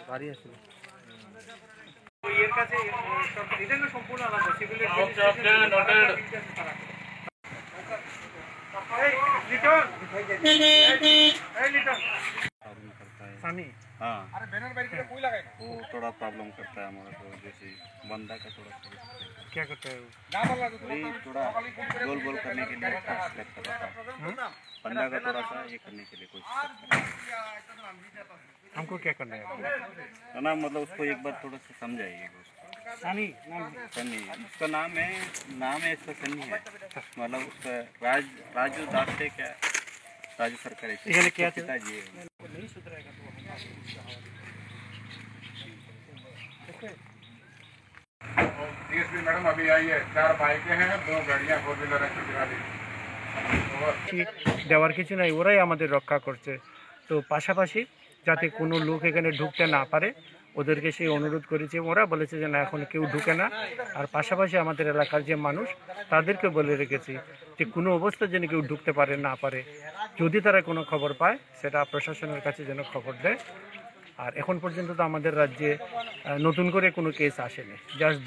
বাড়ি আসছিল। এর কাছে এটা না সম্পূর্ণ আলাদা সেগুলো हाँ, वो थोड़ा प्रॉब्लम करता है हमारा, तो जैसे बंदा का थोड़ा क्या करता है वो? वही थोड़ा गोल गोल करने के लिए कोशिश करता रहता है, बंदा का थोड़ा सा ये करने के लिए कोशिश करता है। हमको क्या करना है? तो ना मतलब उसको एक बार थोड़ा सा समझाइए उसको। सनी सन्नी उसका नाम है इसका सन्नी है, मतलब उसका राजू दास है क्या, राजू सरकार इन्होंने क्या पिताजी है। नहीं सुधरेगा तो डीएसपी मैडम अभी आई है, 4 बाइकें हैं, 2 गाड़ियां 4 व्हीलर है, দেওয়ার কিছু নাই, ওরাই আমাদের রক্ষা করছে। তো পাশাপাশি যাতে কোনো লোক এখানে ঢুকতে না পারে ওদেরকে সেই অনুরোধ করেছে, ওরা বলেছে যে না এখন কেউ ঢুকে না। আর পাশাপাশি আমাদের এলাকার যে মানুষ তাদেরকে বলে রেখেছি যে কোনো অবস্থা যেন কেউ ঢুকতে পারে না পারে, যদি তারা কোনো খবর পায় সেটা প্রশাসনের কাছে যেন খবর দেয়। আর এখন পর্যন্ত তো আমাদের রাজ্যে নতুন করে কোনো কেস আসেনি, জাস্ট